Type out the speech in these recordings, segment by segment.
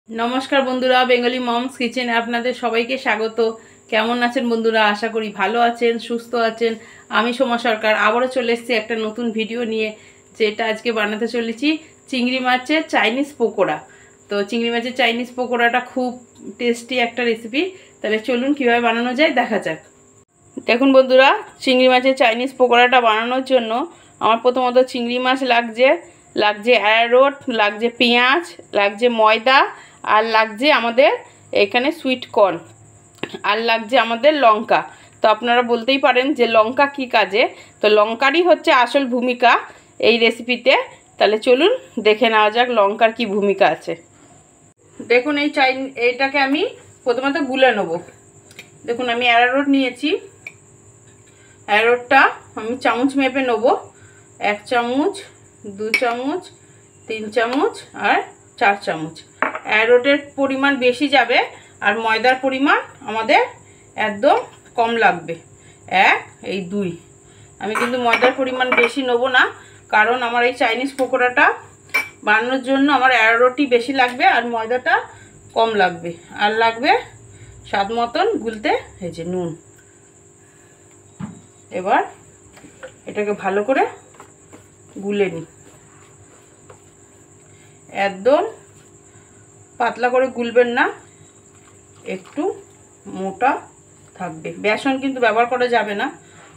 नमस्कार बंधुरा बेंगली मम्स किचेने आपनादेर सबाइके स्वागत। केमन आছেন बंधुरा? आशा करी भालो आছেন, सुस्थ आছেন। आमी सोमा सरकार आबारो चले एसेছি একটা নতুন ভিডিও নিয়ে, যেটা আজকে বানাতে চলেছি চিংড়ি মাছের চাইনিজ পকোড়া। তো চিংড়ি মাছের চাইনিজ পকোড়াটা খুব টেস্টি একটা রেসিপি। তাহলে চলুন কিভাবে বানানো যায় দেখা যাক। দেখুন বন্ধুরা, চিংড়ি মাছের চাইনিজ পকোড়াটা বানানোর জন্য আমার প্রথমত চিংড়ি মাছ লাগছে অ্যারারুট, লাগছে পেঁয়াজ, লাগছে ময়দা, আর লাগছে আমাদের এখানে সুইট কর্ন, আর লাগছে আমাদের লঙ্কা। তো আপনারা বলতেই পারেন যে লঙ্কা কি কাজে, তো লঙ্কারই হচ্ছে আসল ভূমিকা এই রেসিপিতে। তাহলে চলুন দেখে নেওয়া যাক লঙ্কার কি ভূমিকা আছে। দেখুন এইটাকে আমি প্রথমত গুলে নেব। দেখুন আমি অ্যারারুট নিয়েছি, অ্যারারুটটা আমি চামচ মেপে নেব। 1 চামচ, 2 চামচ, 3 চামচ আর 4 চামচ। অ্যারারুটের পরিমাণ বেশি যাবে আর ময়দার পরিমাণ আমাদের একদম কম লাগবে। 1 এই 2। আমি কিন্তু ময়দার পরিমাণ বেশি নেব না, কারণ আমার এই চাইনিজ পকোড়াটা বানানোর জন্য আমার অ্যারারুটই বেশি লাগবে আর ময়দাটা কম লাগবে। আর লাগবে স্বাদ মতন গুলতে এই যে নুন। এবার এটাকে ভালো করে গুলে নিই। একদম পাতলা করে গুলবেন না, একটু মোটা থাকবে। বেসন কিন্তু ব্যবহার করা যাবে না,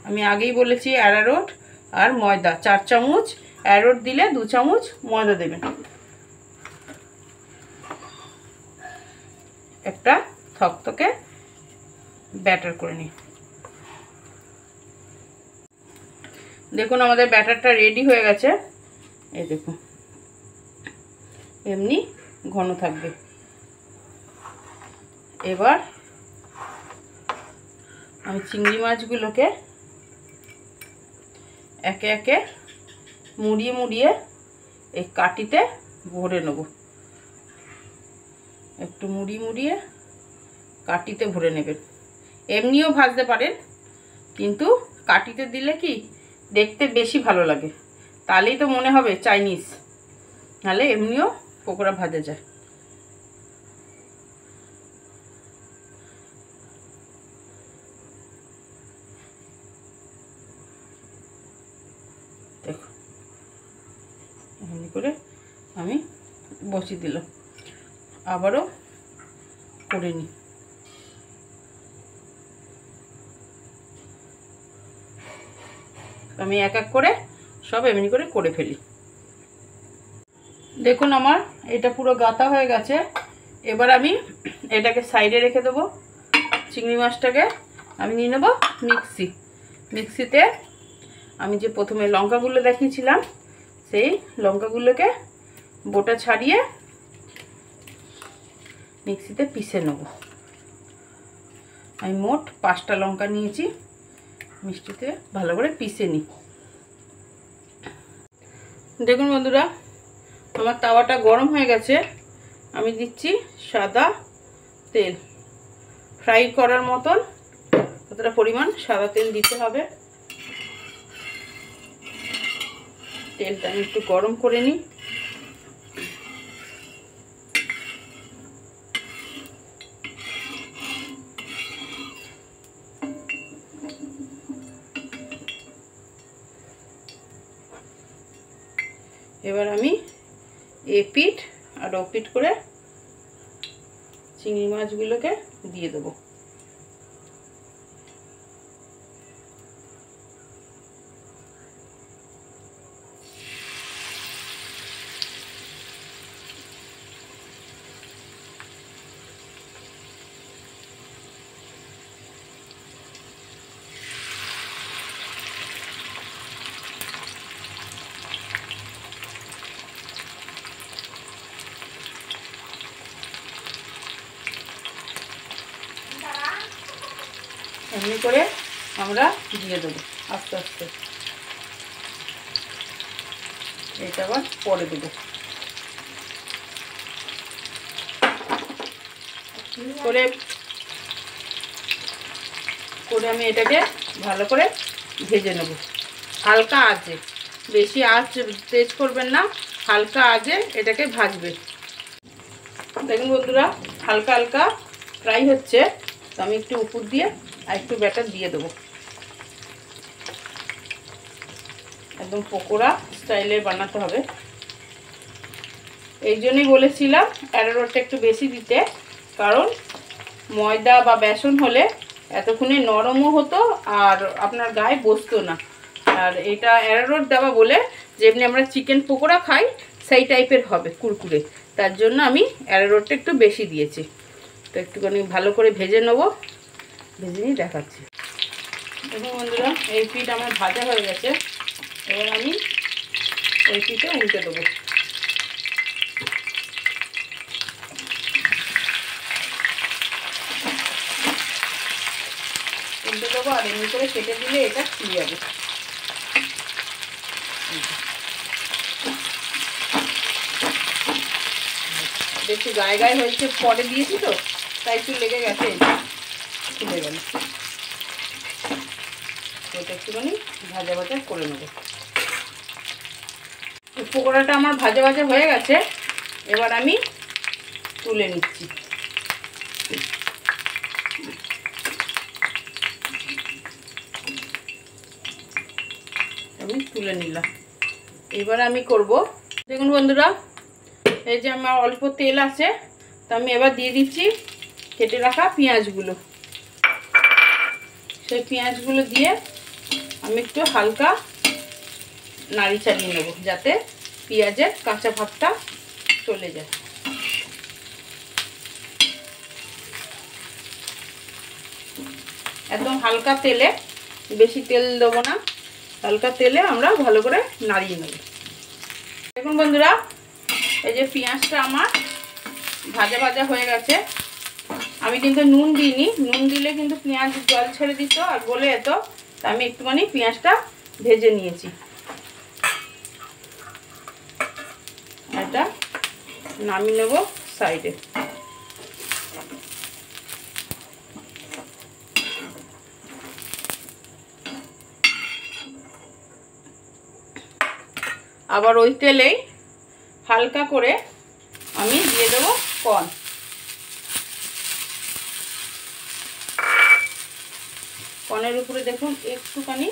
আমি আগেই বলেছি। অ্যারারুট আর ময়দা 4 চামচ, অ্যারারুট দিলে 2 চামচ ময়দা দেবেন। একটা থকথকে ব্যাটার করে নিই। দেখুন আমাদের ব্যাটারটা রেডি হয়ে গেছে। এই দেখুন এমনি ঘন থাকবে। এবার আমি চিংড়ি মাছগুলোকে একে একে মুড়িয়ে মুড়িয়ে এই কাঠিতে ভরে নেব। একটু মুড়িয়ে কাঠিতে ভরে নেবেন। এমনিও ভাজতে পারেন, কিন্তু কাঠিতে দিলে কি দেখতে বেশি ভালো লাগে, তাহলেই তো মনে হবে চাইনিজ। নাহলে এমনিও পকোড়া ভাজা যায়। দেখো এমনি করে আমি বসিয়ে দিলাম। আবারও করে নিই। আমি এক এক করে সব এমনি করে ফেলি। দেখুন আমার এটা পুরো গাঁথা হয়ে গেছে। এবার আমি এটাকে সাইডে রেখে দেবো। চিংড়ি মাছটাকে আমি নিয়ে নেব মিক্সিতে। আমি যে প্রথমে লঙ্কাগুলো দেখিয়েছিলাম সেই লঙ্কাগুলোকে বোটা ছাড়িয়ে মিক্সিতে পিষে নেব। আমি মোট 5টা লঙ্কা নিয়েছি, মিষ্টিতে ভালো করে পিষে নিই। দেখুন বন্ধুরা আমার তাওয়াটা গরম হয়ে গেছে। আমি দিচ্ছি সাদা তেল। ফ্রাই করার মতন কতটা পরিমাণ সাদা তেল দিতে হবে। তেলটা আমি একটু গরম করে নিই। এবার আমি এপিঠ আর ওপিঠ করে চিংড়ি মাছগুলোকে দিয়ে দেবো। এমনি করে আমরা দিয়ে দেবো আস্তে আস্তে। এটা আবার পরে দেবো। করে আমি এটাকে ভালো করে ভেজে নেব হালকা আঁচে। বেশি আঁচ তেজ করবেন না, হালকা আঁচে এটাকে ভাজবে। দেখুন বন্ধুরা হালকা হালকা ফ্রাই হচ্ছে, তো আমি একটু উপর দিয়ে আর একটু ব্যাটার দিয়ে দেবো। একদম পকোড়া স্টাইলের বানাতে হবে। এই জন্যই বলেছিলাম অ্যারারুটটা একটু বেশি দিতে, কারণ ময়দা বা বেসন হলে এতক্ষণে নরমও হতো আর আপনার গায়ে বসতো না। আর এটা অ্যারারুট দেওয়া বলে যেমনি আমরা চিকেন পকোড়া খাই সেই টাইপের হবে কুরকুরে, তার জন্য আমি অ্যারারুটটা একটু বেশি দিয়েছি। তো একটুখানি ভালো করে ভেজে নেবো, ভেজে নিয়ে দেখাচ্ছি। দেখুন বন্ধুরা এই পিঠ আমার ভাজা হয়ে গেছে, এবার আমি ওই পিঠে উল্টে দেবো। উল্টে দেবো আর এমনি করে কেটে দিলে এটা খুলে যাবে। একটু গায়ে গায়ে হয়েছে, পরে দিয়েছি তো তাই একটু লেগে গেছে, খুলে গেল। এটা একটুখানি ভাজা ভাজা করে নেবো। পকোড়াটা আমার ভাজা ভাজা হয়ে গেছে, এবার আমি তুলে নিচ্ছি। আমি তুলে নিলাম। এবার আমি করব, দেখুন বন্ধুরা এই যে আমার অল্প তেল আছে, তো আমি এবার দিয়ে দিচ্ছি কেটে রাখা পেঁয়াজগুলো। সেই পেঁয়াজগুলো দিয়ে আমি একটু হালকা নাড়ি চালিয়ে নেব, যাতে পেঁয়াজের কাঁচা ভাবটা চলে যায়। একদম হালকা তেলে, বেশি তেল দেবো না, হালকা তেলে আমরা ভালো করে নাড়িয়ে নেব। দেখুন বন্ধুরা এই যে পেঁয়াজটা আমার ভাজা ভাজা হয়ে গেছে। আমি কিন্তু নুন দিইনি, নুন দিলে কিন্তু পেঁয়াজ জল ছেড়ে দিত আর গলে যেত, তা আমি একটুখানি পেঁয়াজটা ভেজে নিয়েছি। এটা নামিয়ে নেব সাইডে। আবার ওই তেলেই হালকা করে আমি দিয়ে দেবো কর্ন। কর্নের উপরে দেখুন একটুখানি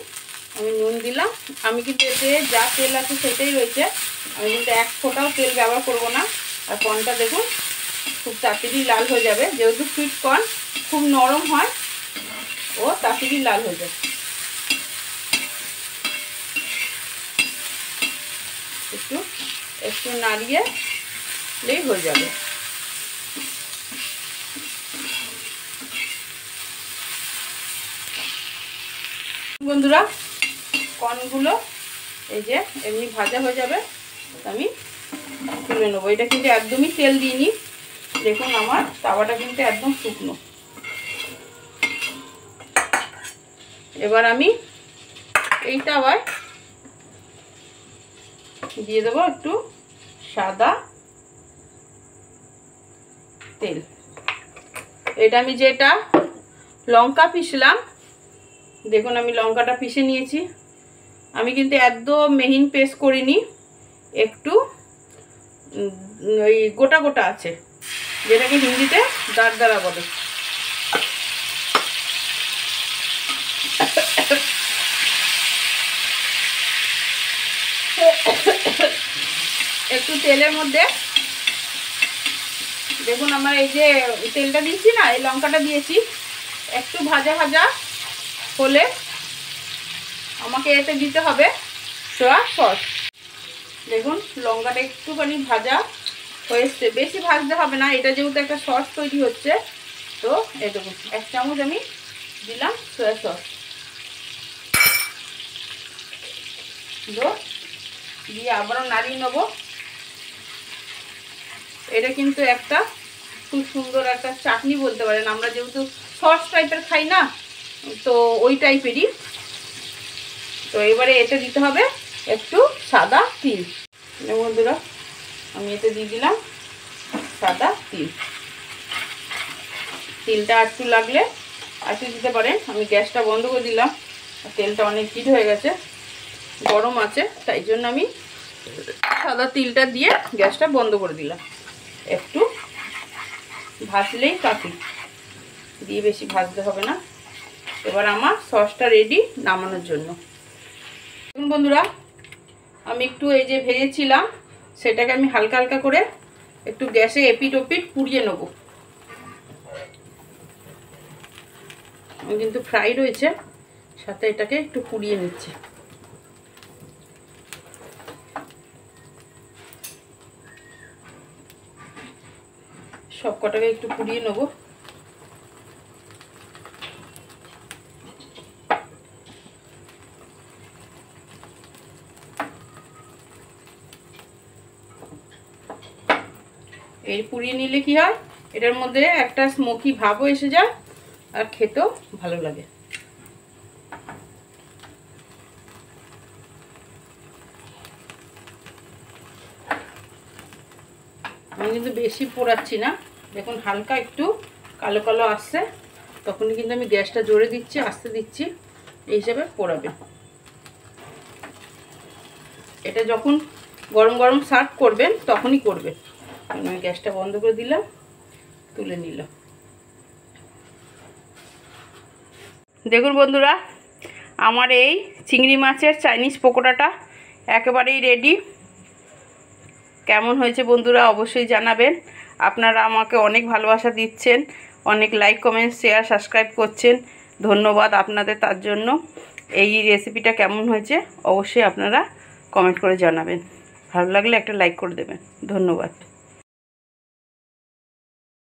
আমি নুন দিলাম। আমি কিন্তু এতে যা তেল আছে সেটাই রয়েছে, আমি কিন্তু এক ফোঁটাও তেল ব্যবহার করব না। আর কর্নটা দেখুন খুব তাড়াতাড়ি লাল হয়ে যাবে, যেহেতু সুইট কর্ন খুব নরম হয় ও তাড়াতাড়ি লাল হয়ে যাবে। একটু একটু নাড়িয়েলেই হয়ে যাবে। বন্ধুরা কর্নগুলো এই যে এমনি ভাজা হয়ে যাবে, আমি তুলে নেবো। এটা কিন্তু একদমই তেল দিইনি, দেখুন আমার তাওয়াটা কিন্তু একদম শুকনো। এবার আমি এই তাওয়ায় দিয়ে দেবো একটু সাদা তেল। এটা আমি যেটা লঙ্কা পিষলাম, দেখুন আমি লঙ্কাটা পিষে নিয়েছি। আমি কিন্তু একদম মিহিন পেস্ট করিনি, একটু ওই গোটা গোটা আছে, যেটাকে হিন্দিতে দারদারা বলে। একটু তেলের মধ্যে দেখুন আমার এই যে তেলটা দিয়েছি না, এই লঙ্কাটা দিয়েছি, একটু ভাজা ভাজা হলে আমাকে এতে দিতে হবে সোয়া সস। দেখুন লঙ্কাটা একটুখানি ভাজা হয়েছে, বেশি ভাজতে হবে না, এটা যেহেতু একটা সস তৈরি হচ্ছে। তো এই দেখুন 1 চামচ আমি দিলাম সোয়া সস, দিয়ে আবারও নাড়িয়ে নেবো। এটা কিন্তু একটা খুব সুন্দর একটা চাটনি বলতে পারেন, আমরা যেহেতু সস টাইপের খাই না, তো ওই টাইপেরই। তো এবারে এতে দিতে হবে একটু সাদা তিল। বন্ধুরা আমি এতে দিয়ে দিলাম সাদা তিল। তিলটা একটু লাগলে একটু দিতে পারেন। আমি গ্যাসটা বন্ধ করে দিলাম, তেলটা অনেক হিট হয়ে গেছে, গরম আছে, তাই জন্য আমি সাদা তিলটা দিয়ে গ্যাসটা বন্ধ করে দিলাম। একটু ভাজলেই কাফি, দিয়ে বেশি ভাজতে হবে না। এবার আমার সসটা রেডি নামানোর জন্য। দেখুন বন্ধুরা, আমি একটু এই যে ভেজেছিলাম সেটাকে আমি হালকা হালকা করে একটু গ্যাসে এপিট ওপিট পুড়িয়ে নেব। আমি কিন্তু ফ্রাই রয়েছে, সাথে এটাকে একটু পুড়িয়ে নিচ্ছি। সব কটাকে একটু পুড়িয়ে নেব। এই পুড়িয়ে নিলে কি হয়, এটার মধ্যে একটা স্মোকি ভাবও এসে যায় আর খেতেও ভালো লাগে। আমি কিন্তু বেশি পোড়াচ্ছি না, দেখুন হালকা একটু কালো কালো আসছে, তখনই কিন্তু আমি গ্যাসটা জোরে দিচ্ছি, আস্তে দিচ্ছি, এই হিসাবে পোড়াবে। এটা যখন গরম গরম সার্ভ করবেন তখনই করবেন। আমি গ্যাসটা বন্ধ করে দিলাম, তুলে নিলাম। দেখুন বন্ধুরা, আমার এই চিংড়ি মাছের চাইনিজ পকোড়াটা একেবারেই রেডি। কেমন হয়েছে বন্ধুরা অবশ্যই জানাবেন। আপনারা আমাকে অনেক ভালোবাসা দিচ্ছেন, অনেক লাইক কমেন্ট শেয়ার সাবস্ক্রাইব করছেন, ধন্যবাদ আপনাদের তার জন্য। এই রেসিপিটা কেমন হয়েছে অবশ্যই আপনারা কমেন্ট করে জানাবেন। ভালো লাগলে একটা লাইক করে দেবেন। ধন্যবাদ।